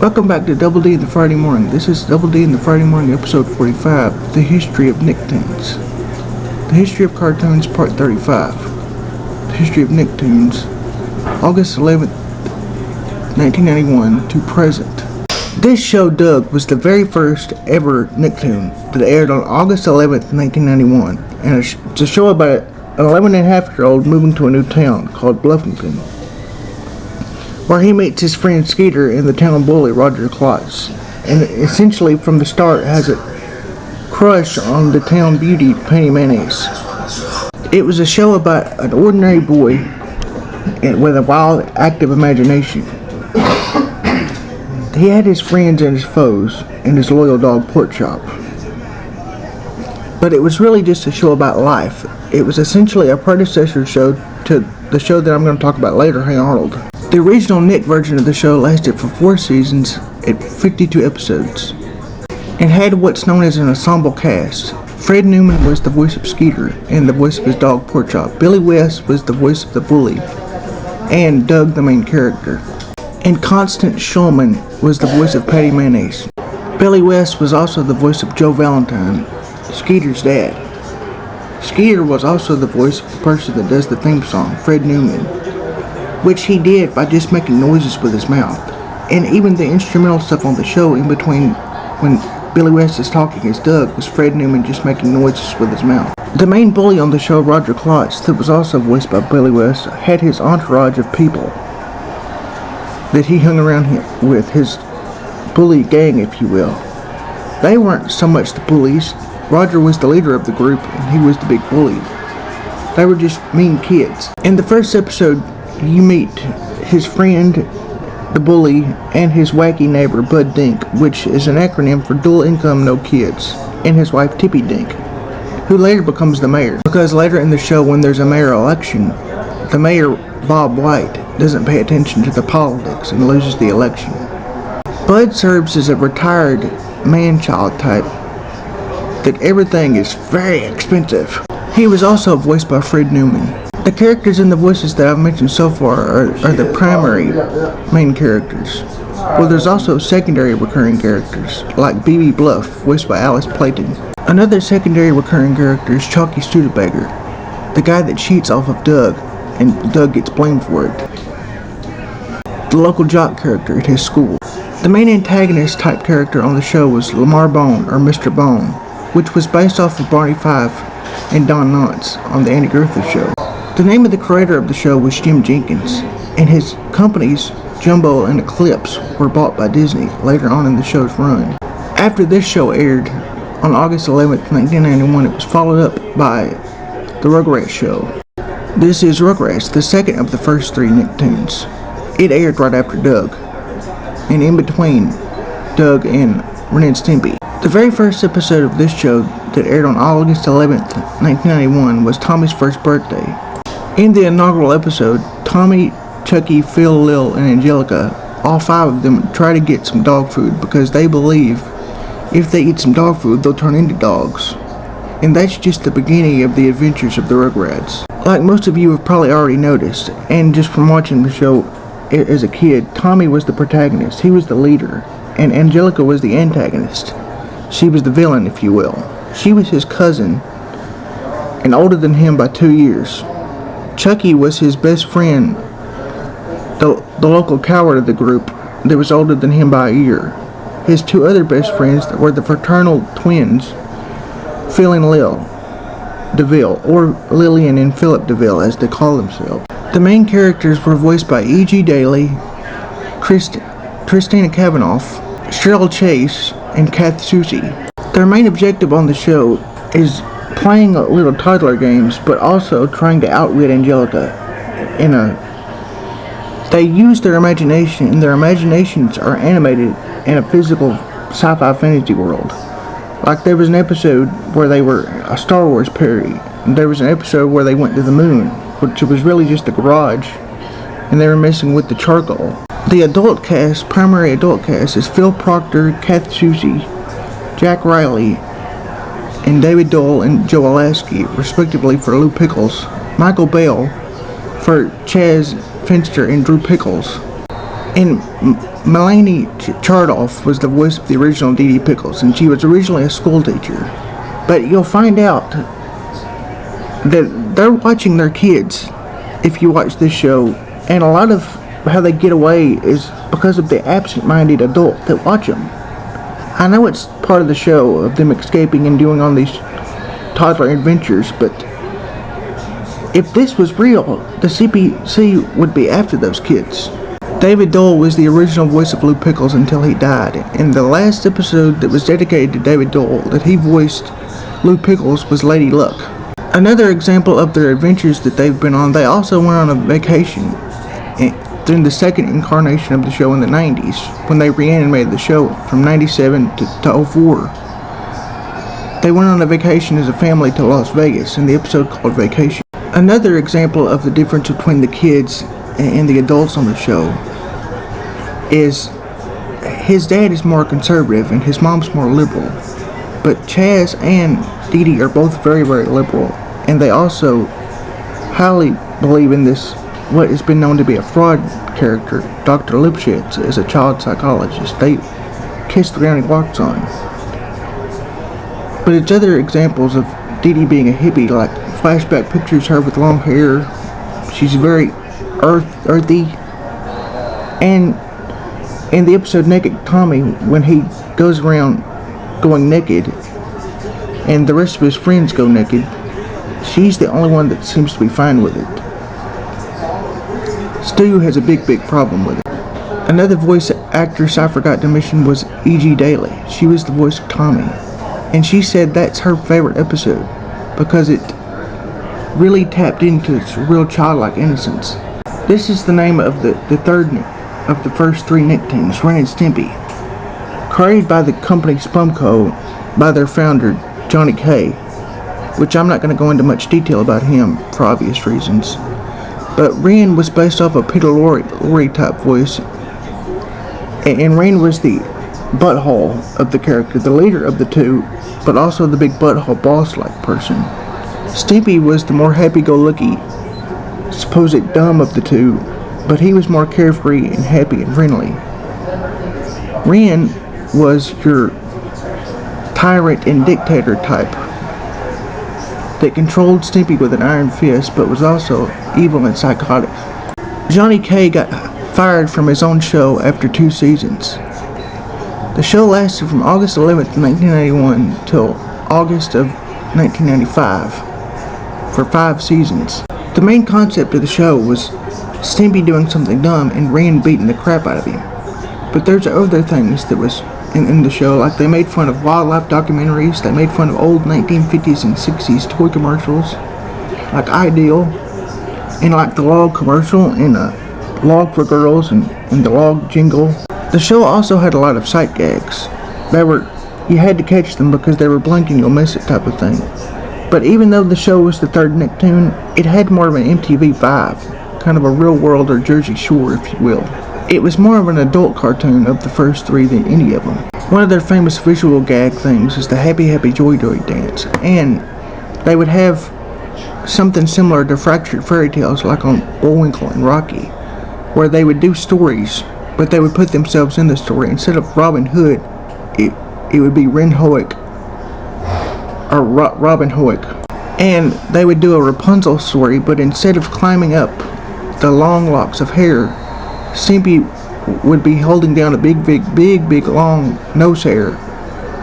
Welcome back to Double D in the Friday Morning. This is Double D in the Friday Morning, episode 45, The History of Nicktoons. The History of Cartoons, part 35. The History of Nicktoons, August 11th, 1991 to present. This show, Doug, was the very first ever Nicktoon that aired on August 11th, 1991, and it's a show about an 11-and-a-half-year-old moving to a new town called Bluffington, where he meets his friend Skeeter and the town bully Roger Klotz, and essentially from the start has a crush on the town beauty Penny Mayonnaise. It was a show about an ordinary boy with a wild, active imagination. He had his friends and his foes, and his loyal dog Porkchop. But it was really just a show about life. It was essentially a predecessor show to the show that I'm going to talk about later, Hey Arnold. The original Nick version of the show lasted for 4 seasons at 52 episodes, and had what's known as an ensemble cast. Fred Newman was the voice of Skeeter and the voice of his dog Porkchop. Billy West was the voice of the bully, and Doug the main character. And Constance Shulman was the voice of Patty Mayonnaise. Billy West was also the voice of Joe Valentine, Skeeter's dad. Skeeter was also the voice of the person that does the theme song, Fred Newman, which he did by just making noises with his mouth. And even the instrumental stuff on the show in between when Billy West is talking as Doug was Fred Newman just making noises with his mouth. The main bully on the show, Roger Klotz, that was also voiced by Billy West, had his entourage of people that he hung around with, his bully gang, if you will. They weren't so much the bullies. Roger was the leader of the group, and he was the big bully. They were just mean kids. In the first episode, you meet his friend, the bully, and his wacky neighbor, Bud Dink, which is an acronym for Dual Income No Kids, and his wife, Tippy Dink, who later becomes the mayor. Because later in the show, when there's a mayor election, the mayor, Bob White, doesn't pay attention to the politics and loses the election. Bud serves as a retired man-child type that everything is very expensive. He was also voiced by Fred Newman. The characters and the voices that I've mentioned so far are the primary main characters. Well, there's also secondary recurring characters, like BB Bluff, voiced by Alice Playton. Another secondary recurring character is Chalky Studebaker, the guy that cheats off of Doug, and Doug gets blamed for it. The local jock character at his school. The main antagonist type character on the show was Lamar Bone, or Mr. Bone, which was based off of Barney Fife and Don Knotts on the Andy Griffith Show. The name of the creator of the show was Jim Jenkins, and his companies, Jumbo and Eclipse, were bought by Disney later on in the show's run. After this show aired on August 11th, 1991, it was followed up by The Rugrats Show. This is Rugrats, the second of the first 3 Nicktoons. It aired right after Doug, and in between Doug and Ren and Stimpy. The very first episode of this show that aired on August 11th, 1991 was Tommy's first birthday. In the inaugural episode, Tommy, Chucky, Phil, Lil, and Angelica, all 5 of them try to get some dog food because they believe if they eat some dog food, they'll turn into dogs. And that's just the beginning of the adventures of the Rugrats. Like most of you have probably already noticed, and just from watching the show as a kid, Tommy was the protagonist. He was the leader, and Angelica was the antagonist. She was the villain, if you will. She was his cousin, and older than him by 2 years. Chucky was his best friend, the local coward of the group that was older than him by a year. His 2 other best friends were the fraternal twins, Phil and Lil DeVille, or Lillian and Philip DeVille as they call themselves. The main characters were voiced by E.G. Daly, Christina Cavanaugh, Cheryl Chase, and Kath Soucie. Their main objective on the show is playing little toddler games, but also trying to outwit Angelica. They use their imagination, and their imaginations are animated in a physical sci-fi fantasy world. Like there was an episode where they were a Star Wars parody, and there was an episode where they went to the moon, which was really just a garage, and they were messing with the charcoal. The adult cast, primary adult cast, is Phil Proctor, Kath Soucie, Jack Riley, and David Dole and Joe Alaskey, respectively for Lou Pickles, Michael Bell for Chaz Finster and Drew Pickles, and Melanie Chardoff was the voice of the original Dee Dee Pickles, and she was originally a school teacher. But you'll find out that they're watching their kids if you watch this show, and a lot of how they get away is because of the absent-minded adult that watch them. I know it's part of the show of them escaping and doing all these toddler adventures, but if this was real, the CPC would be after those kids. David Dole was the original voice of Lou Pickles until he died. In the last episode that was dedicated to David Dole that he voiced Lou Pickles was Lady Luck. Another example of their adventures that they've been on, they also went on a vacation during the second incarnation of the show in the 90s, when they reanimated the show from 97 to 04. They went on a vacation as a family to Las Vegas in the episode called Vacation. Another example of the difference between the kids and the adults on the show is his dad is more conservative and his mom's more liberal. But Chaz and Dee Dee are both very, very liberal, and they also highly believe in this, what has been known to be a fraud character, Dr. Lipschitz, as a child psychologist. They kiss the ground he walks on. But it's other examples of Dee Dee being a hippie, like flashback pictures her with long hair. She's very earthy. And in the episode Naked Tommy, when he goes around going naked and the rest of his friends go naked, she's the only one that seems to be fine with it. Stu has a big problem with it. Another voice actress I forgot to mention was E.G. Daly. She was the voice of Tommy, and she said that's her favorite episode because it really tapped into its real childlike innocence. This is the name of the third of the first three Nicktoons, Ren and Stimpy. Created by the company Spumco by their founder, Johnny K, which I'm not going to go into much detail about him for obvious reasons. But Ren was based off a Peter Lorre type voice, and Ren was the butthole of the character, the leader of the two, but also the big butthole boss-like person. Stimpy was the more happy-go-lucky, supposed dumb of the two, but he was more carefree and happy and friendly. Ren was your tyrant and dictator type that controlled Stimpy with an iron fist, but was also evil and psychotic. Johnny K got fired from his own show after 2 seasons. The show lasted from August 11th, 1991 till August of 1995 for 5 seasons. The main concept of the show was Stimpy doing something dumb and Ren beating the crap out of him. But there's other things that was in the show, like they made fun of wildlife documentaries, they made fun of old 1950s and 60s toy commercials, like Ideal, and like the log commercial, and Log for Girls, and the log jingle. The show also had a lot of sight gags. You had to catch them because they were blinking, you'll miss it type of thing. But even though the show was the third Nicktoon, it had more of an MTV vibe, kind of a Real World or Jersey Shore, if you will. It was more of an adult cartoon of the first 3 than any of them. One of their famous visual gag things is the Happy Happy Joy Joy dance, and they would have something similar to Fractured Fairy Tales like on Bullwinkle and Rocky, where they would do stories, but they would put themselves in the story. Instead of Robin Hood, it would be Ren Hoek or Robin Hoek, and they would do a Rapunzel story, but instead of climbing up the long locks of hair, Stimpy would be holding down a big long nose hair,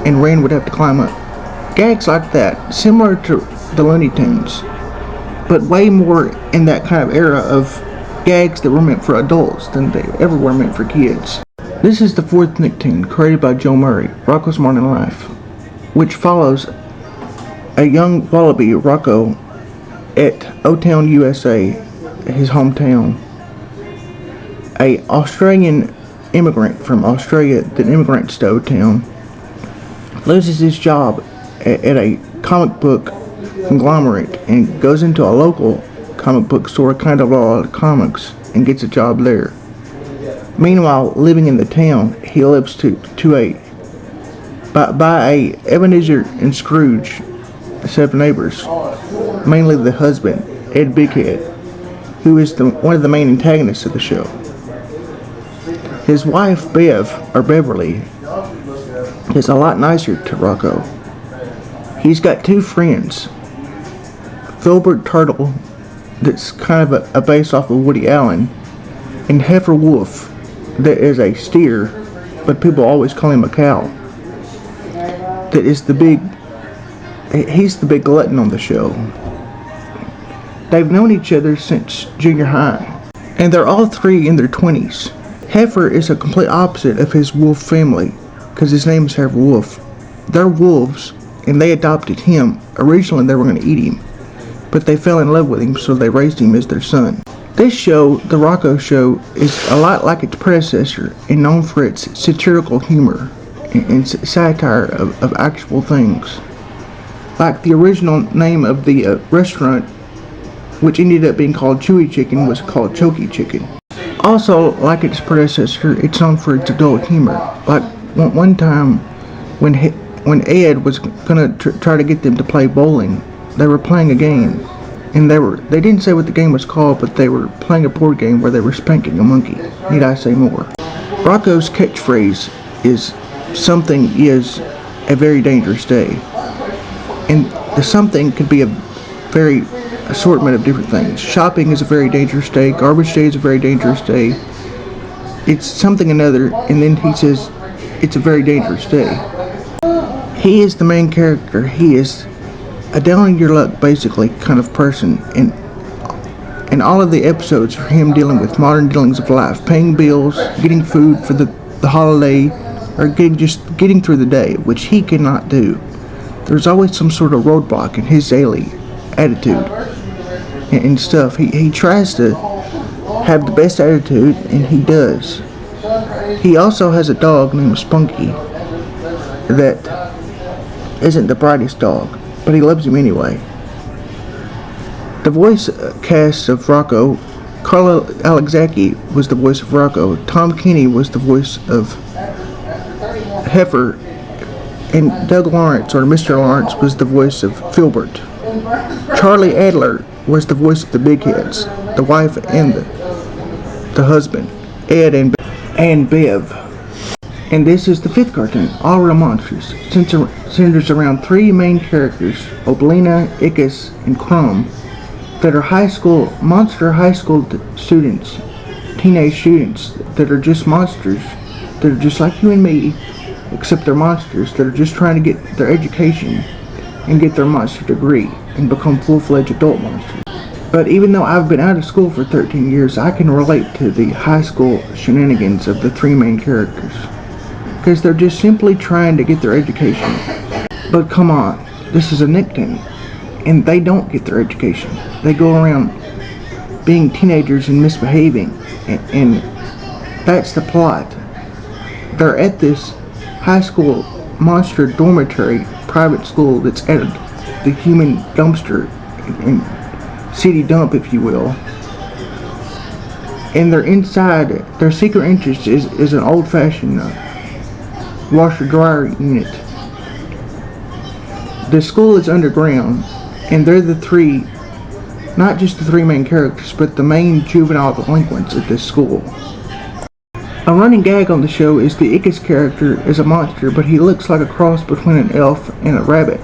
and Ren would have to climb up. Gags like that, similar to the Looney Tunes, but way more in that kind of era of gags that were meant for adults than they ever were meant for kids. This is the 4th Nicktoon, created by Joe Murray, Rocco's Modern Life, which follows a young wallaby, Rocco, at O-Town, USA, his hometown. A Australian immigrant from Australia that immigrates to O-Town loses his job at a comic book conglomerate and goes into a local comic book store, Kind of Law Comics, and gets a job there. Meanwhile, living in the town, he lives by a Ebenezer and Scrooge, 7 neighbors, mainly the husband, Ed Bighead, who is one of the main antagonists of the show. His wife, Bev, or Beverly, is a lot nicer to Rocco. He's got two friends, Filbert Turtle, that's kind of a base off of Woody Allen, and Heifer Wolf, that is a steer, but people always call him a cow. That is he's the big glutton on the show. They've known each other since junior high, and they're all three in their 20s. Heifer is a complete opposite of his wolf family, because his name is Heifer Wolf. They're wolves, and they adopted him. Originally they were going to eat him, but they fell in love with him, so they raised him as their son. This show, The Rocco Show, is a lot like its predecessor and known for its satirical humor and satire of actual things. Like the original name of the restaurant, which ended up being called Chewy Chicken, was called Choky Chicken. Also, like its predecessor, it's known for its adult humor. Like one time when Ed was gonna try to get them to play bowling, they were playing a game, and they didn't say what the game was called, but they were playing a board game where they were spanking a monkey. Need I say more? Rocco's catchphrase is "something is a very dangerous day," and the something could be a very assortment of different things. Shopping is a very dangerous day. Garbage day is a very dangerous day. It's something another, and then he says it's a very dangerous day. He is the main character. He is a down on your luck basically kind of person, and all of the episodes are him dealing with modern dealings of life, paying bills, getting food for the holiday, or getting through the day, which he cannot do. There's always some sort of roadblock in his daily attitude and stuff. He tries to have the best attitude, and he does. He also has a dog named Spunky that isn't the brightest dog, but he loves him anyway. The voice cast of Rocco: Carla Alexacki was the voice of Rocco, Tom Kenny was the voice of Heifer, and Doug Lawrence, or Mr. Lawrence, was the voice of Filbert. Charlie Adler was the voice of the Big Heads, the wife and the husband, Ed and Bev. And this is the fifth cartoon, All Real Monsters. Centers around three main characters, Oblina, Ickis, and Crumb, that are monster high school students, teenage students, that are just monsters, that are just like you and me, except they're monsters, that are just trying to get their education and get their monster degree and become full-fledged adult monsters. But even though I've been out of school for 13 years, I can relate to the high school shenanigans of the three main characters, because they're just simply trying to get their education. But come on, this is a Nicktoon, and they don't get their education. They go around being teenagers and misbehaving, and that's the plot. They're at this high school monster dormitory private school that's at the human dumpster and city dump, if you will. And they're inside. Their secret interest is an old-fashioned washer-dryer unit. The school is underground, and they're the three, not just the three main characters, but the main juvenile delinquents at this school. A running gag on the show is the Ickis character is a monster, but he looks like a cross between an elf and a rabbit.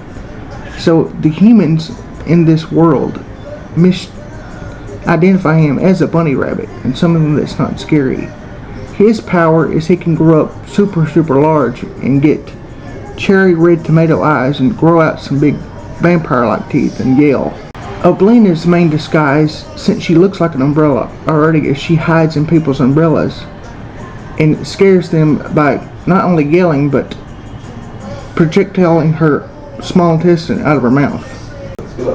So the humans in this world identify him as a bunny rabbit, and something that's not scary. His power is he can grow up super large and get cherry red tomato eyes and grow out some big vampire-like teeth and yell. Oblina's main disguise, since she looks like an umbrella already, is she hides in people's umbrellas and scares them by not only yelling but projectiling her small intestine out of her mouth.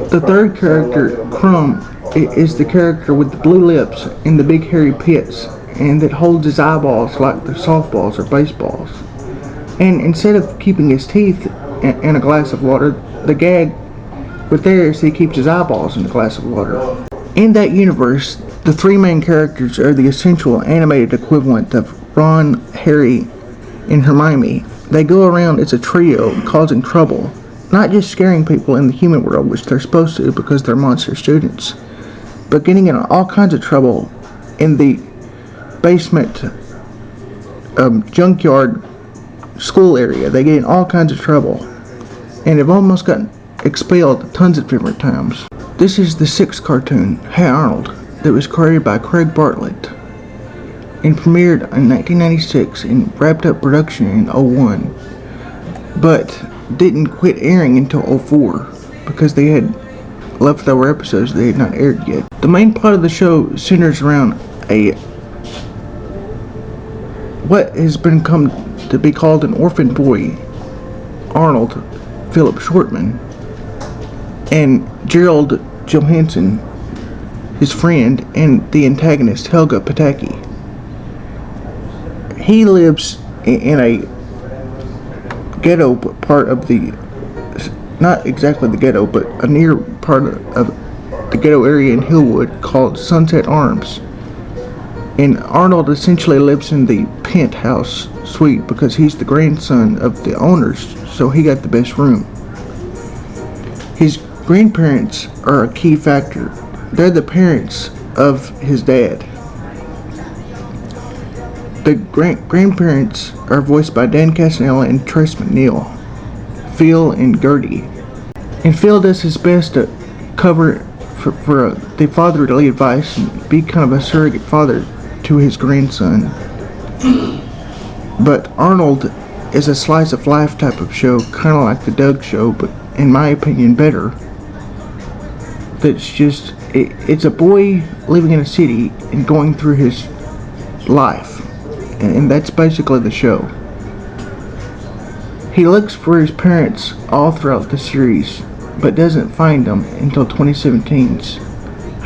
The third character, Crumb, is the character with the blue lips and the big hairy pits, and that holds his eyeballs like they're softballs or baseballs. And instead of keeping his teeth in a glass of water, the gag with there is he keeps his eyeballs in a glass of water. In that universe, the three main characters are the essential animated equivalent of Ron, Harry, and Hermione. They go around as a trio causing trouble, not just scaring people in the human world, which they're supposed to because they're monster students, but getting in all kinds of trouble in the basement junkyard school area. They get in all kinds of trouble, and have almost gotten expelled tons of different times. This is the 6th cartoon, Hey Arnold, that was created by Craig Bartlett and premiered in 1996 and wrapped up production in 01, but didn't quit airing until 04 because they had leftover episodes they had not aired yet. The main plot of the show centers around what has been come to be called an orphan boy, Arnold Philip Shortman, and Gerald Johansson, his friend, and the antagonist Helga Pataki. He lives in a ghetto part of the, not exactly the ghetto, but a near part of the ghetto area in Hillwood called Sunset Arms. And Arnold essentially lives in the penthouse suite because he's the grandson of the owners, so he got the best room. His grandparents are a key factor. They're the parents of his dad. The grandparents are voiced by Dan Castanella and Trace McNeil, Phil and Gertie. And Phil does his best to cover for the fatherly advice and be kind of a surrogate father to his grandson. But Arnold is a slice of life type of show, kind of like the Doug Show, but in my opinion better. That's just, it's a boy living in a city and going through his life. And that's basically the show. He looks for his parents all throughout the series, but doesn't find them until 2017's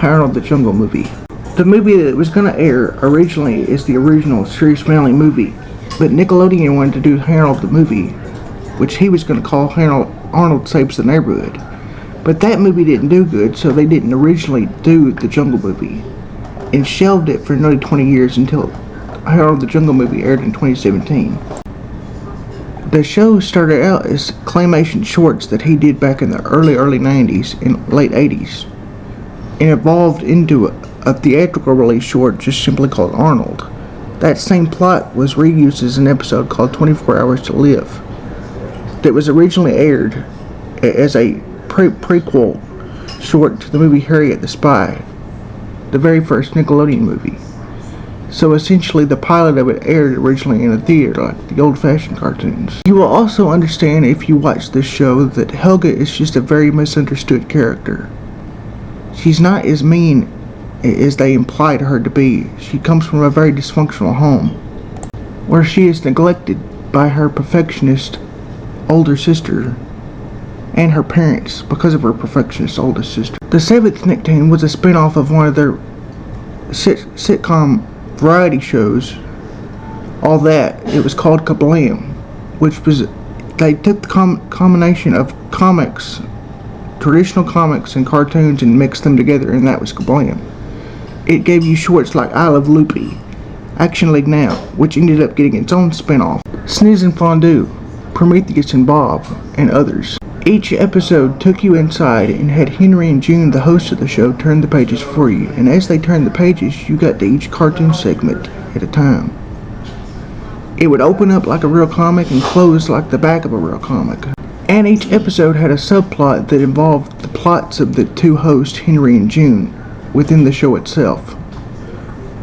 Arnold the Jungle movie. The movie that was going to air originally is the original series finale movie, but Nickelodeon wanted to do Arnold the movie, which he was going to call Arnold Saves the Neighborhood. But that movie didn't do good, so they didn't originally do the Jungle movie, and shelved it for nearly 20 years until Arnold the Jungle movie aired in 2017. The show started out as claymation shorts that he did back in the early 90s and late 80s, and evolved into a theatrical release short just simply called Arnold. That same plot was reused as an episode called 24 Hours to Live that was originally aired as a prequel short to the movie Harriet the Spy, the very first Nickelodeon movie. So essentially the pilot of it aired originally in a theater like the old-fashioned cartoons. You will also understand if you watch this show that Helga is just a very misunderstood character. She's not as mean as they implied her to be. She comes from a very dysfunctional home where she is neglected by her perfectionist older sister and her parents because of her perfectionist older sister. The 7th Nicktoon was a spin-off of one of their sitcom variety shows, All That. It was called Blaam, which was, they took the combination of comics, traditional comics and cartoons, and mixed them together, and that was Blaam. It gave you shorts like I Love Loopy, Action League Now, which ended up getting its own spin-off, Sniz and Fondue, Prometheus and Bob, and others. Each episode took you inside and had Henry and June, the hosts of the show, turn the pages for you, and as they turned the pages, you got to each cartoon segment at a time. It would open up like a real comic and close like the back of a real comic. And each episode had a subplot that involved the plots of the two hosts, Henry and June, within the show itself.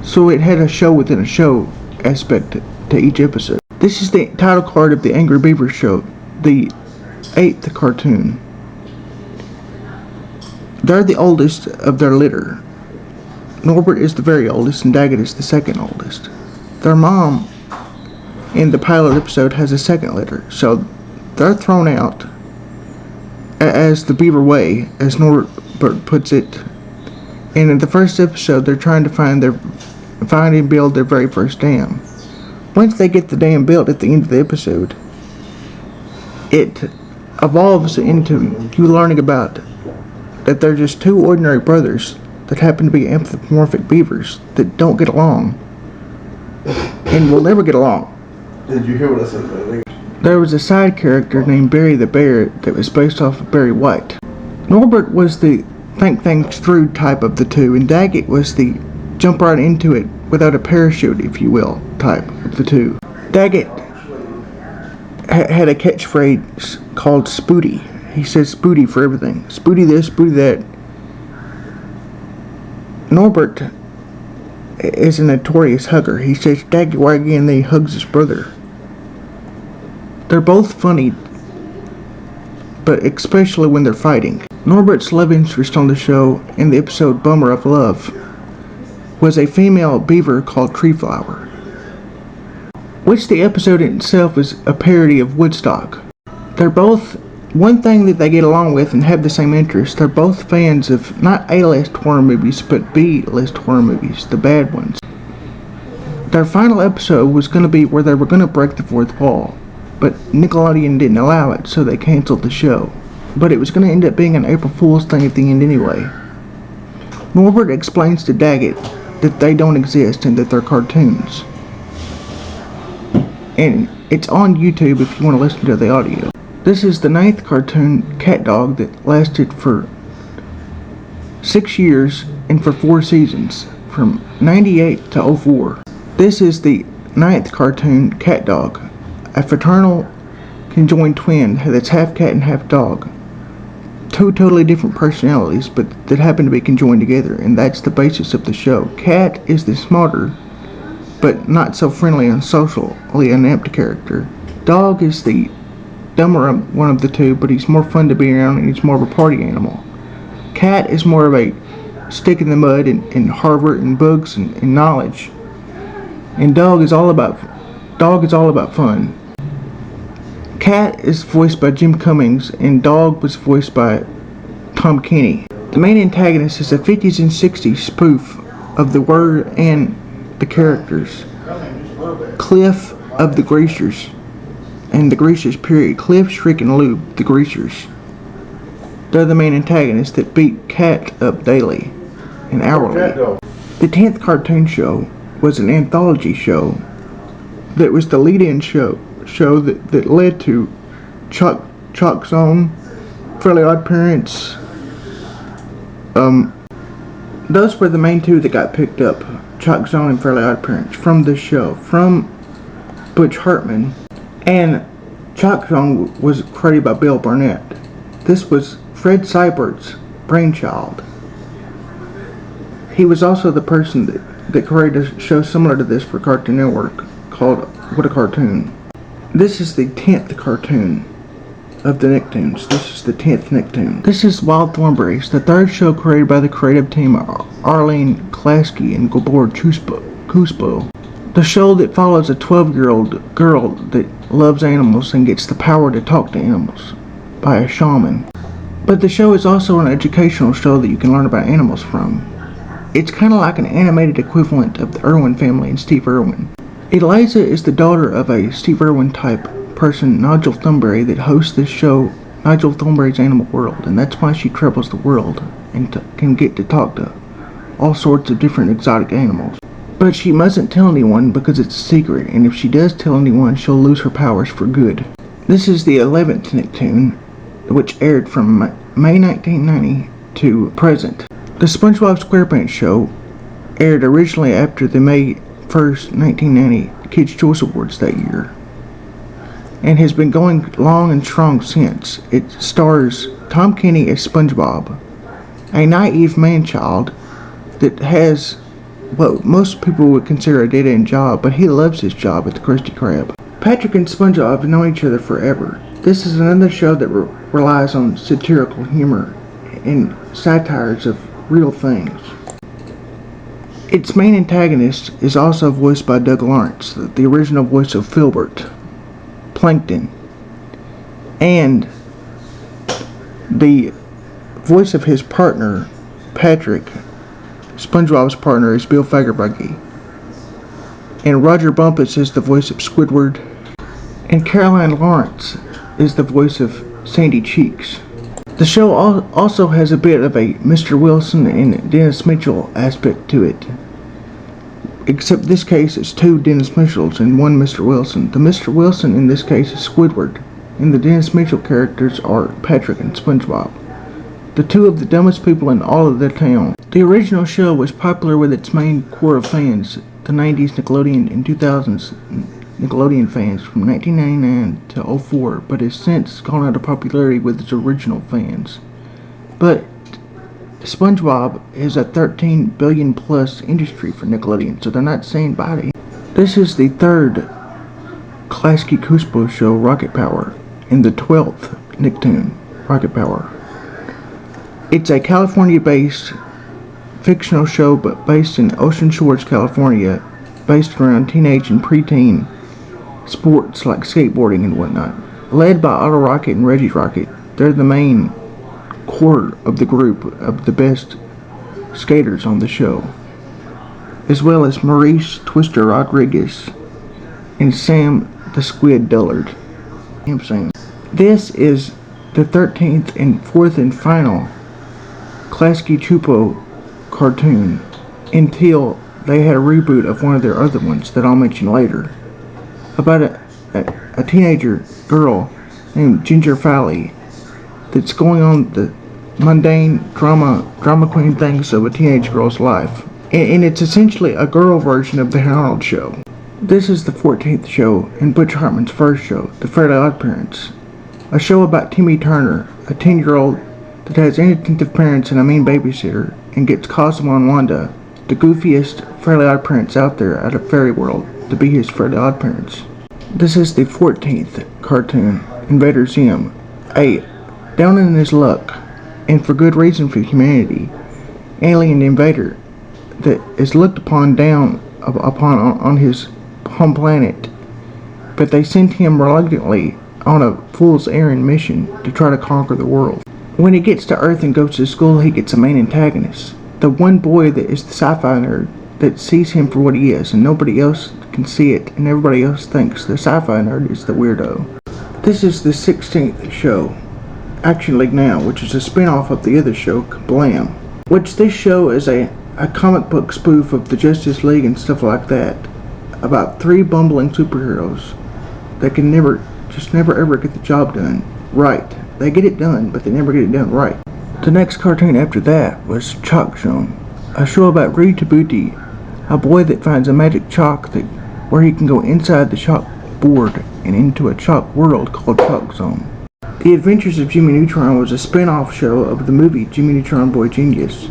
So it had a show within a show aspect to each episode. This is the title card of the Angry Beaver show, the 8th cartoon. They're the oldest of their litter. Norbert is the very oldest and Daggett is the second oldest. Their mom in the pilot episode has a second litter, so they're thrown out as the Beaver Way, as Norbert puts it. And in the first episode, they're trying to find and build their very first dam. Once they get the dam built at the end of the episode, it evolves into you learning about that they're just two ordinary brothers that happen to be anthropomorphic beavers that don't get along and will never get along. Did you hear what I said? There was a side character named Barry the Bear that was based off of Barry White. Norbert was the think things through type of the two, and Daggett was the jump right into it without a parachute, if you will, type of the two. Daggett had a catchphrase called Spooty. He says Spooty for everything. Spooty this, Spooty that. Norbert is a notorious hugger. He says Daggy Waggy and then he hugs his brother. They're both funny, but especially when they're fighting. Norbert's love interest on the show in the episode Bummer of Love was a female beaver called Treeflower, which the episode itself is a parody of Woodstock. They're both, one thing that they get along with and have the same interests, they're both fans of not A-list horror movies, but B-list horror movies, the bad ones. Their final episode was going to be where they were going to break the fourth wall, but Nickelodeon didn't allow it, so they canceled the show. But it was going to end up being an April Fool's thing at the end anyway. Norbert explains to Daggett that they don't exist and that they're cartoons. And it's on YouTube if you want to listen to the audio. This is the 9th cartoon, Cat Dog, that lasted for 6 years and for 4 seasons, from 98 to 04. This is the 9th cartoon, Cat Dog, a fraternal conjoined twin that's half cat and half dog. 2 totally different personalities, but that happen to be conjoined together, and that's the basis of the show. Cat is the smarter, but not so friendly and socially inept character. Dog is the dumber one of the two, but he's more fun to be around and he's more of a party animal. Cat is more of a stick in the mud and Harvard and books and knowledge. And Dog is all about fun. Cat is voiced by Jim Cummings and Dog was voiced by Tom Kenny. The main antagonist is a 50s and 60s spoof of the word and the characters. Cliff of the Greasers. And the Greasers period. Cliff, Shriek, and Lube, the Greasers. They're the main antagonists that beat Cat up daily and hourly. The 10th cartoon show was an anthology show that was the lead-in show that led to Chalk Zone, Fairly Odd Parents. Those were the main 2 that got picked up. Chalk Zone and Fairly Odd Parents from this show, from Butch Hartman. And Chalk Zone was created by Bill Barnett. This was Fred Seibert's brainchild. He was also the person that created a show similar to this for Cartoon Network called What a Cartoon. This is the 10th cartoon of the Nicktoons. This is the 10th Nicktoon. This is Wild Thornberrys, the 3rd show created by the creative team Arlene Klasky and Gabor Kuspo. The show that follows a 12-year-old girl that loves animals and gets the power to talk to animals by a shaman. But the show is also an educational show that you can learn about animals from. It's kind of like an animated equivalent of the Irwin family and Steve Irwin. Eliza is the daughter of a Steve Irwin type person, Nigel Thornberry, that hosts this show, Nigel Thornberry's Animal World, and that's why she travels the world and can get to talk to all sorts of different exotic animals. But she mustn't tell anyone because it's a secret, and if she does tell anyone, she'll lose her powers for good. This is the 11th Nicktoon, which aired from May 1990 to present. The SpongeBob SquarePants show aired originally after the May 1st, 1990 Kids' Choice Awards that year, and has been going long and strong since. It stars Tom Kenny as SpongeBob, a naive man-child that has what most people would consider a dead-end job, but he loves his job at the Krusty Krab. Patrick and SpongeBob have known each other forever. This is another show that relies on satirical humor and satires of real things. Its main antagonist is also voiced by Doug Lawrence, the original voice of Filbert, Plankton, and the voice of his partner, Patrick, SpongeBob's partner, is Bill Fagerbakke, and Roger Bumpus is the voice of Squidward, and Caroline Lawrence is the voice of Sandy Cheeks. The show also has a bit of a Mr. Wilson and Dennis Mitchell aspect to it. Except this case it's 2 Dennis Mitchells and 1 Mr. Wilson. The Mr. Wilson in this case is Squidward, and the Dennis Mitchell characters are Patrick and SpongeBob, the 2 of the dumbest people in all of the town. The original show was popular with its main core of fans, the 90s Nickelodeon and 2000s Nickelodeon fans from 1999 to '04, but has since gone out of popularity with its original fans. But SpongeBob is a 13 billion plus industry for Nickelodeon, so they're not saying bye to him. This is the third Klasky Csupo show, Rocket Power, and the 12th Nicktoon, Rocket Power. It's a California-based fictional show, but based in Ocean Shores, California, based around teenage and preteen sports like skateboarding and whatnot. Led by Otto Rocket and Reggie Rocket, they're the main core of the group of the best skaters on the show, as well as Maurice Twister Rodriguez and Sam the Squid Dullard. I'm saying this is the 13th and 4th and final Klasky Csupo cartoon, until they had a reboot of one of their other ones that I'll mention later, about a teenager girl named Ginger Fally that's going on the mundane drama queen things of a teenage girl's life. And it's essentially a girl version of the Arnold show. This is the 14th show and Butch Hartman's first show, The Fairly OddParents, a show about Timmy Turner, a 10-year-old that has inattentive parents and a mean babysitter, and gets Cosmo and Wanda, the goofiest Fairly OddParents out there out of Fairy World, to be his Fairly OddParents. This is the 14th cartoon, Invaders him, a down in his luck, and for good reason for humanity, alien invader that is looked upon down upon on his home planet, but they sent him reluctantly on a fool's errand mission to try to conquer the world. When he gets to Earth and goes to school, he gets a main antagonist, the one boy that is the sci-fi nerd that sees him for what he is, and nobody else can see it, and everybody else thinks the sci-fi nerd is the weirdo. This is the 16th show, Action League Now, which is a spin-off of the other show, Blaam, which this show is a comic book spoof of the Justice League and stuff like that, about 3 bumbling superheroes that can never ever get the job done right. They get it done, but they never get it done right. The next cartoon after that was Chalk Zone, a show about Rudy Tabuti, a boy that finds a magic chalk where he can go inside the chalk board and into a chalk world called Chalk Zone. The Adventures of Jimmy Neutron was a spin-off show of the movie Jimmy Neutron Boy Genius.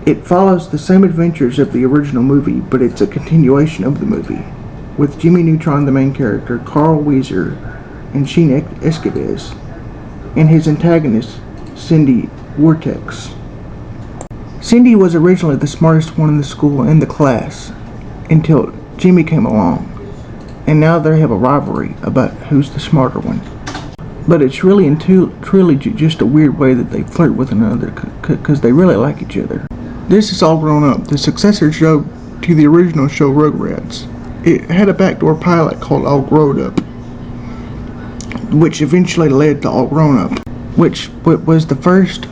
It follows the same adventures of the original movie, but it's a continuation of the movie, with Jimmy Neutron the main character, Carl Weezer, and Sheen Escavez, and his antagonist, Cindy Vortex. Cindy was originally the smartest one in the school and the class, until Jimmy came along, and now they have a rivalry about who's the smarter one. But it's really and truly just a weird way that they flirt with another, because they really like each other. This is All Grown Up, the successor show to the original show Rugrats. It had a backdoor pilot called All Grown Up, which eventually led to All Grown Up, which was the first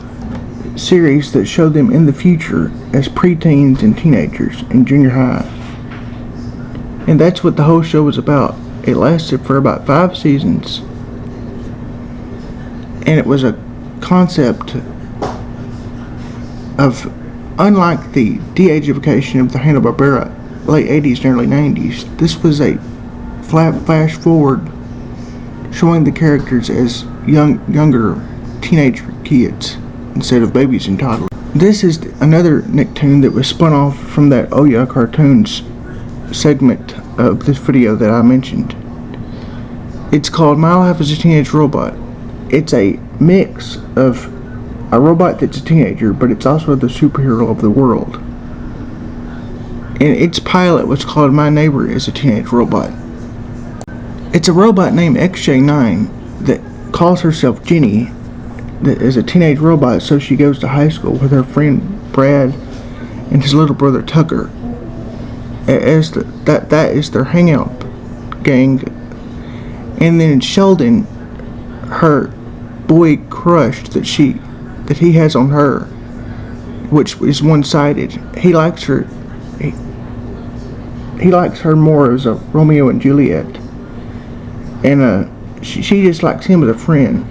series that showed them in the future as preteens and teenagers in junior high. And that's what the whole show was about. It lasted for about 5 seasons, and it was a concept of, unlike the de-ageification of the Hanna-Barbera late 80s and early 90s, this was a flash forward showing the characters as younger teenage kids instead of babies and toddlers. This is another Nicktoon that was spun off from that Oh Yeah Cartoons segment of this video that I mentioned. It's called My Life as a Teenage Robot. It's a mix of a robot that's a teenager, but it's also the superhero of the world. And its pilot was called My Neighbor is a Teenage Robot. It's a robot named XJ9 that calls herself Jenny, that is a teenage robot, so she goes to high school with her friend Brad and his little brother Tucker. That is their hangout gang. And then Sheldon, her boy crush that he has on her, which is one-sided. He likes her. He likes her more as a Romeo and Juliet, and she just likes him as a friend.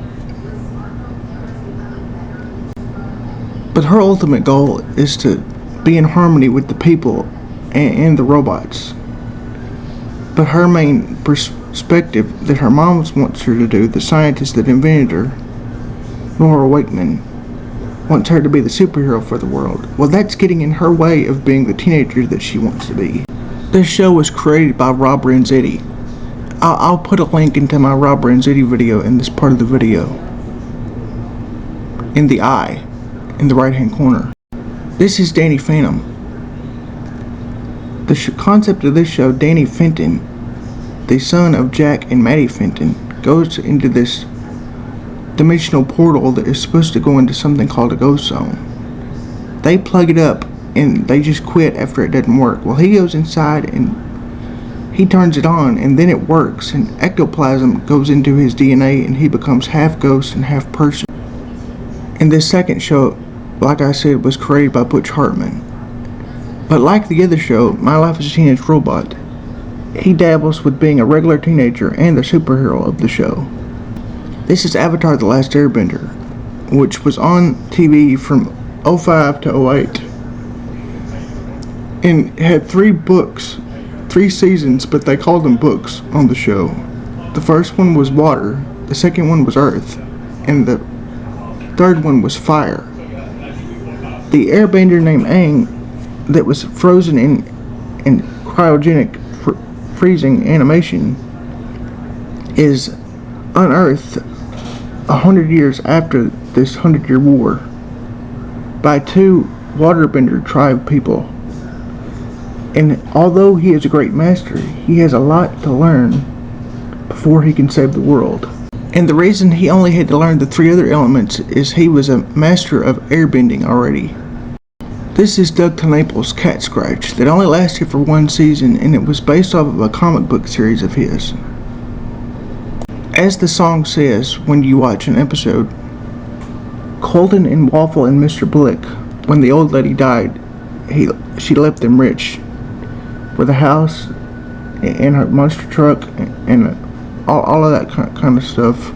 But her ultimate goal is to be in harmony with the people and the robots. But her main perspective that her mom wants her to do, the scientist that invented her, Nora Wakeman, wants her to be the superhero for the world. Well, that's getting in her way of being the teenager that she wants to be. This show was created by Rob Renzetti. I'll put a link into my Rob Renzetti video in this part of the video. In the eye, in the right hand corner. This is Danny Phantom. The concept of this show, Danny Fenton, the son of Jack and Maddie Fenton, goes into this dimensional portal that is supposed to go into something called a ghost zone. They plug it up and they just quit after it doesn't work. Well, he goes inside and he turns it on, and then it works, and ectoplasm goes into his DNA and he becomes half ghost and half person. And this second show, like I said, was created by Butch Hartman. But like the other show, My Life as a Teenage Robot, he dabbles with being a regular teenager and the superhero of the show. This is Avatar: The Last Airbender, which was on TV from 05 to 08. And had 3 seasons, but they called them books on the show. The first one was water, the second one was earth, and the third one was fire. The airbender named Aang, that was frozen in cryogenic freezing animation, is unearthed 100 years after this 100-year war by 2 waterbender tribe people. And although he is a great master, he has a lot to learn before he can save the world. And the reason he only had to learn the 3 other elements is he was a master of airbending already. This is Doug TenNapel's Cat Scratch that only lasted for 1 season, and it was based off of a comic book series of his. As the song says when you watch an episode, Colton and Waffle and Mr. Blick, when the old lady died, she left them rich with a house and her monster truck and all of that kind of stuff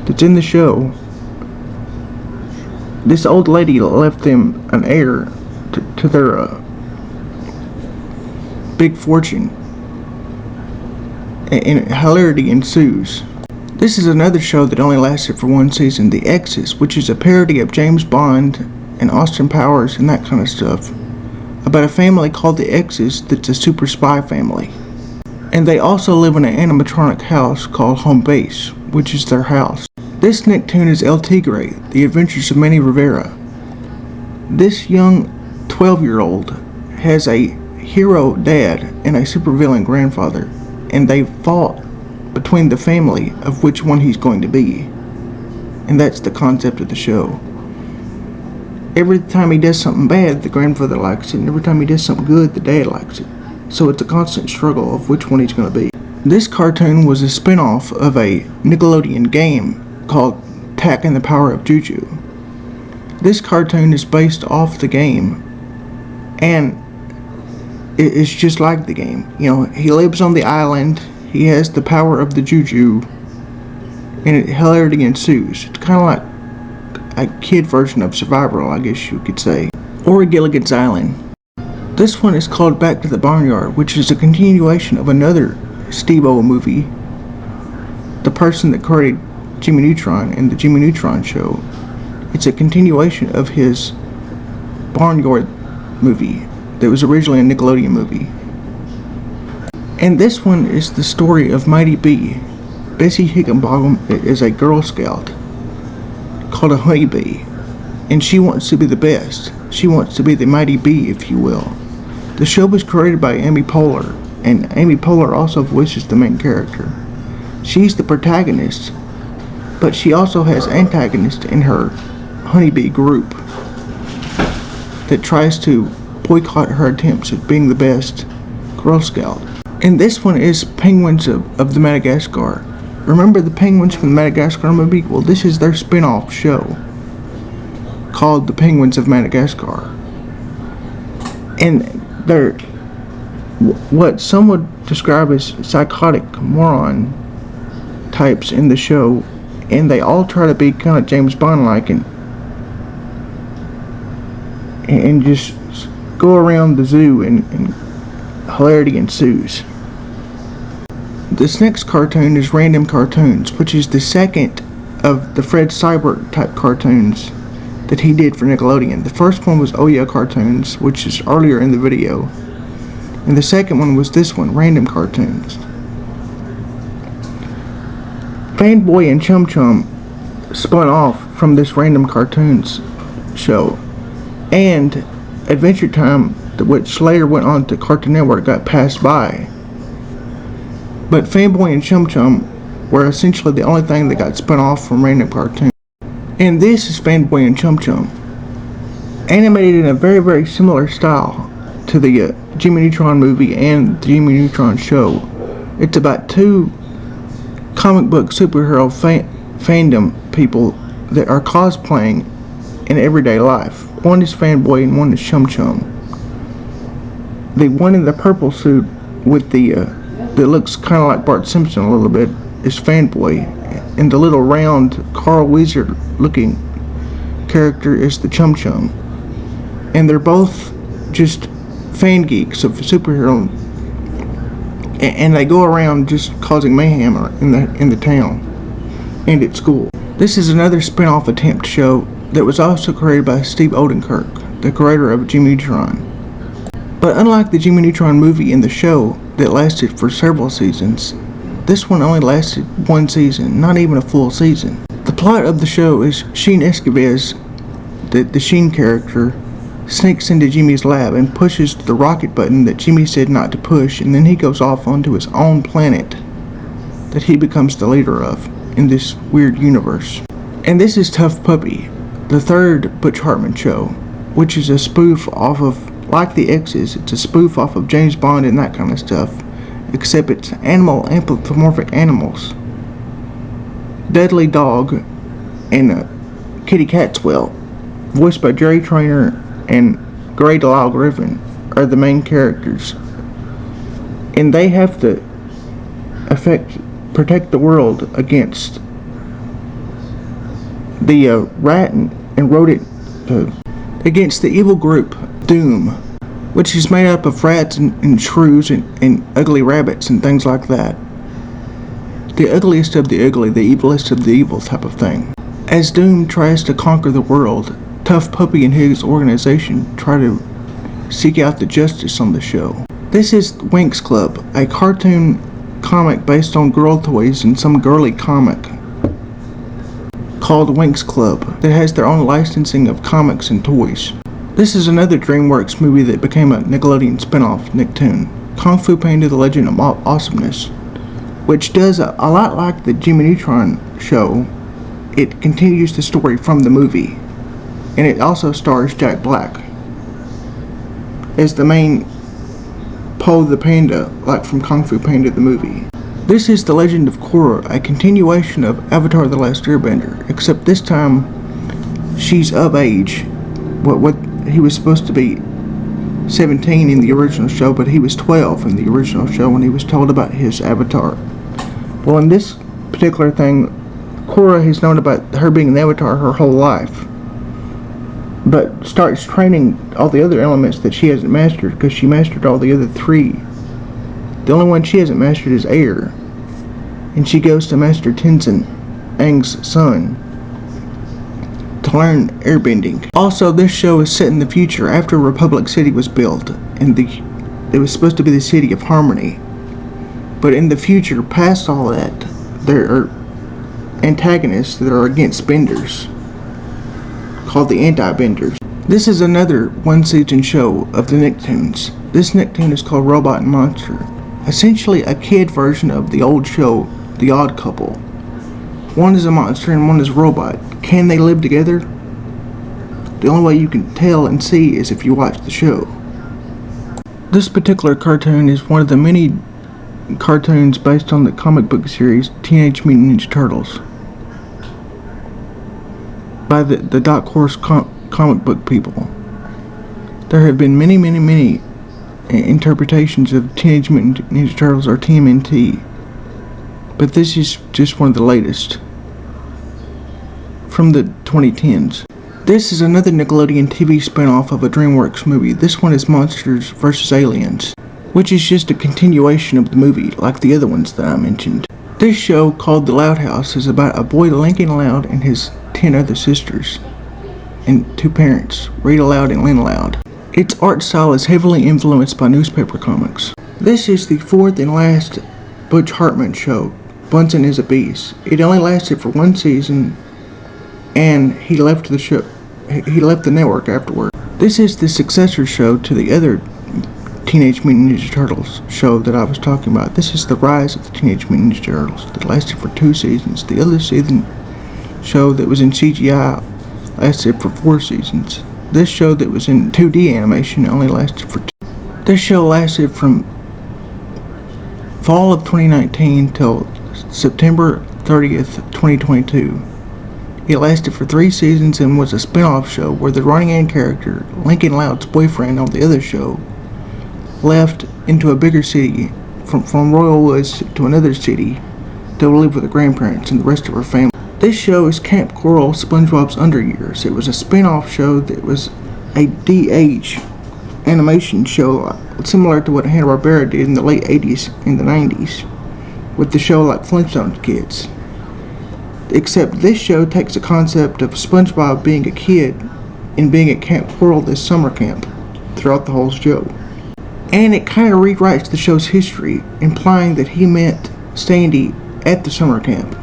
that's in the show. This old lady left them an heir to their big fortune, and hilarity ensues. This is another show that only lasted for 1 season, The X's, which is a parody of James Bond and Austin Powers and that kind of stuff, about a family called the X's that's a super spy family. And they also live in an animatronic house called Home Base, which is their house. This Nicktoon is El Tigre, The Adventures of Manny Rivera. This young 12-year-old has a hero dad and a supervillain grandfather, and they fought between the family of which one he's going to be. And that's the concept of the show. Every time he does something bad, the grandfather likes it, and every time he does something good, the dad likes it. So it's a constant struggle of which one he's going to be. This cartoon was a spin-off of a Nickelodeon game called Tak and the Power of Juju. This cartoon is based off the game, and it's just like the game. You know, he lives on the island, he has the power of the Juju, and hilarity ensues. It's kind of like a kid version of Survival, I guess you could say. Or Gilligan's Island. This one is called Back to the Barnyard, which is a continuation of another Steve-O movie, the person that created Jimmy Neutron and the Jimmy Neutron show. It's a continuation of his Barnyard movie that was originally a Nickelodeon movie. And this one is the story of Mighty Bee. Bessie Higginbottom is a Girl Scout called a honeybee, and she wants to be the best. She wants to be the Mighty Bee, if you will. The show was created by Amy Poehler, and Amy Poehler also voices the main character. She's the protagonist, but she also has antagonists in her honeybee group that tries to boycott her attempts at being the best Girl Scout. And this one is Penguins of the Madagascar. Remember the penguins from the Madagascar movie? Well, this is their spin-off show called The Penguins of Madagascar. And they're what some would describe as psychotic moron types in the show, and they all try to be kind of James Bond-like and just go around the zoo and hilarity ensues. This next cartoon is Random Cartoons, which is the second of the Fred Seibert type cartoons that he did for Nickelodeon. The first one was Oh Yeah Cartoons, which is earlier in the video, and the second one was this one, Random Cartoons. Fanboy and Chum Chum spun off from this Random Cartoons show, and Adventure Time, which later went on to Cartoon Network, got passed by. But Fanboy and Chum Chum were essentially the only thing that got spun off from Random Cartoons. And this is Fanboy and Chum Chum, animated in a very, very similar style to the Jimmy Neutron movie and the Jimmy Neutron show. It's about two comic book superhero fandom people that are cosplaying in everyday life. One is Fanboy and one is Chum Chum. The one in the purple suit with the that looks kind of like Bart Simpson a little bit is Fanboy, and the little round Carl Weezer looking character is the Chum Chum. And they're both just fan geeks of superhero, and they go around just causing mayhem in the town and at school. This is another spin-off attempt show that was also created by Steve Odenkirk, the creator of Jimmy Neutron. But unlike the Jimmy Neutron movie and the show that lasted for several seasons, this one only lasted one season, not even a full season. The plot of the show is Sheen Escovez, the Sheen character, sneaks into Jimmy's lab and pushes the rocket button that Jimmy said not to push, and then he goes off onto his own planet that he becomes the leader of in this weird universe. And this is Tough Puppy, the third Butch Hartman show, which is a spoof off of, like the X's, it's a spoof off of James Bond and that kind of stuff, except it's anthropomorphic animals. Dudley Dog and Kitty Catswell, voiced by Jerry Trainer and Gray Delisle Griffin, are the main characters. And they have to protect the world against the rat and rodent, against the evil group Doom, which is made up of rats and shrews and ugly rabbits and things like that. The ugliest of the ugly, the evilest of the evil type of thing. As Doom tries to conquer the world, Tough Puppy and his organization try to seek out the justice on the show. This is Winx Club, a cartoon comic based on girl toys and some girly comic called Winx Club that has their own licensing of comics and toys. This is another DreamWorks movie that became a Nickelodeon spin-off Nicktoon, Kung Fu Panda: The Legend of Awesomeness, which does a lot like the Jimmy Neutron show. It continues the story from the movie, and it also stars Jack Black as the main Po the Panda, like from Kung Fu Panda the movie. This is The Legend of Korra, a continuation of Avatar: The Last Airbender, except this time she's of age. What he was supposed to be 17 in the original show, but he was 12 in the original show when he was told about his avatar. Well, in this particular thing, Korra has known about her being an avatar her whole life, but starts training all the other elements that she hasn't mastered, because she mastered all the other three. The only one she hasn't mastered is air, and she goes to Master Tenzin, Aang's son, to learn airbending. Also, this show is set in the future after Republic City was built, and it was supposed to be the city of harmony. But in the future, past all that, there are antagonists that are against benders, called the anti-benders. This is another one-season show of the Nicktoons. This Nicktoon is called Robot and Monster, essentially a kid version of the old show, The Odd Couple. One is a monster and one is a robot. Can they live together? The only way you can tell and see is if you watch the show. This particular cartoon is one of the many cartoons based on the comic book series Teenage Mutant Ninja Turtles by the Dark Horse comic book people. There have been many interpretations of Teenage Mutant Ninja Turtles, or TMNT, but this is just one of the latest from the 2010s. This is another Nickelodeon TV spin-off of a DreamWorks movie. This one is Monsters vs. Aliens. which is just a continuation of the movie like the other ones that I mentioned. This show, called The Loud House, is about a boy Lincoln Loud and his 10 other sisters and 2 parents, Rita Loud and Lynn Loud. Its art style is heavily influenced by newspaper comics. This is the 4th and last Butch Hartman show, Bunsen is a Beast. It only lasted for 1 season, and he left the show. He left the network afterward. This is the successor show to the other Teenage Mutant Ninja Turtles show that I was talking about. This is the rise of the Teenage Mutant Ninja Turtles that lasted for 2 seasons. The other season show that was in CGI lasted for 4 seasons. This show that was in 2D animation only lasted for 2. This show lasted from fall of 2019 till September 30th, 2022. It lasted for 3 seasons and was a spin-off show where the running-in character, Lincoln Loud's boyfriend on the other show, left into a bigger city from Royal Woods to another city to live with her grandparents and the rest of her family. This show is Camp Coral, SpongeBob's Underyears. It was a spin-off show that was a DH animation show similar to what Hanna-Barbera did in the late 80s and the 90s with the show like Flintstones Kids. Except this show takes the concept of SpongeBob being a kid and being at Camp Coral this summer camp throughout the whole show. And it kind of rewrites the show's history, implying that he met Sandy at the summer camp.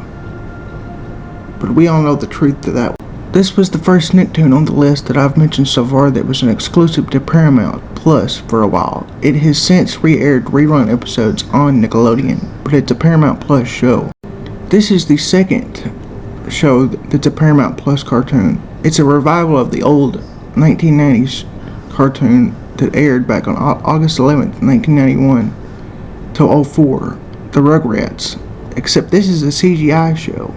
But we all know the truth to that. This was the first Nicktoon on the list that I've mentioned so far that was an exclusive to Paramount Plus for a while. It has since re-aired rerun episodes on Nickelodeon, but it's a Paramount Plus show. This is the second show that's a Paramount Plus cartoon. It's a revival of the old 1990s cartoon that aired back on August 11th, 1991 till 04, the Rugrats. Except this is a CGI show,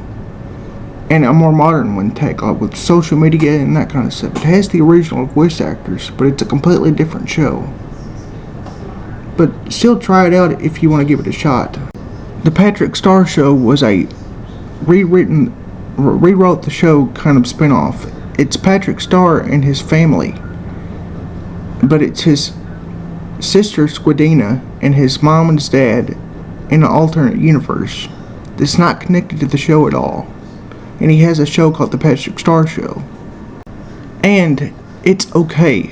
and a more modern one with social media and that kind of stuff. It has the original voice actors, but it's a completely different show. But still try it out if you want to give it a shot. The Patrick Starr Show was a rewrote the show kind of spin-off. It's Patrick Starr and his family, but it's his sister Squidina and his mom and his dad in an alternate universe that's not connected to the show at all. And he has a show called The Patrick Starr Show. And it's okay.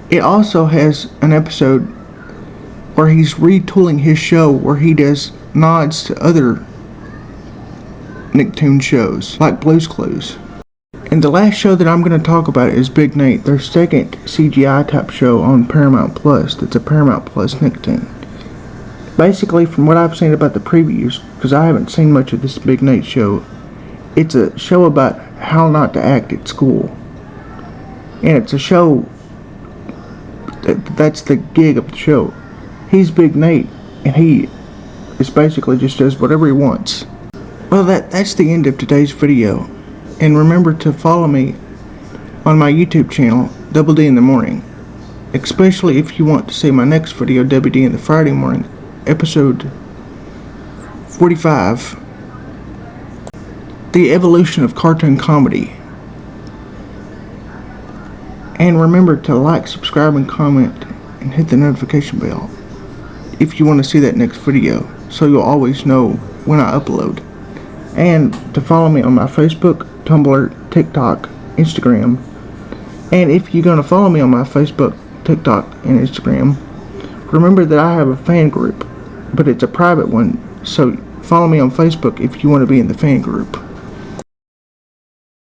It also has an episode where he's retooling his show where he does nods to other Nicktoon shows like Blue's Clues. And the last show that I'm going to talk about is Big Nate, their second CGI type show on Paramount Plus that's a Paramount Plus Nicktoon. Basically, from what I've seen about the previews, because I haven't seen much of this Big Nate show, it's a show about how not to act at school. And it's a show that's the gig of the show. He's Big Nate, and he is basically just does whatever he wants. Well, that's the end of today's video. And remember to follow me on my YouTube channel, Double D in the Morning. Especially if you want to see my next video, WD in the Friday Morning, episode 45. The evolution of cartoon comedy. And remember to like, subscribe, and comment, and hit the notification bell if you want to see that next video, so you'll always know when I upload. And to follow me on my Facebook, Tumblr, TikTok, Instagram. And if you're going to follow me on my Facebook, TikTok, and Instagram, remember that I have a fan group, but it's a private one, so follow me on Facebook if you want to be in the fan group.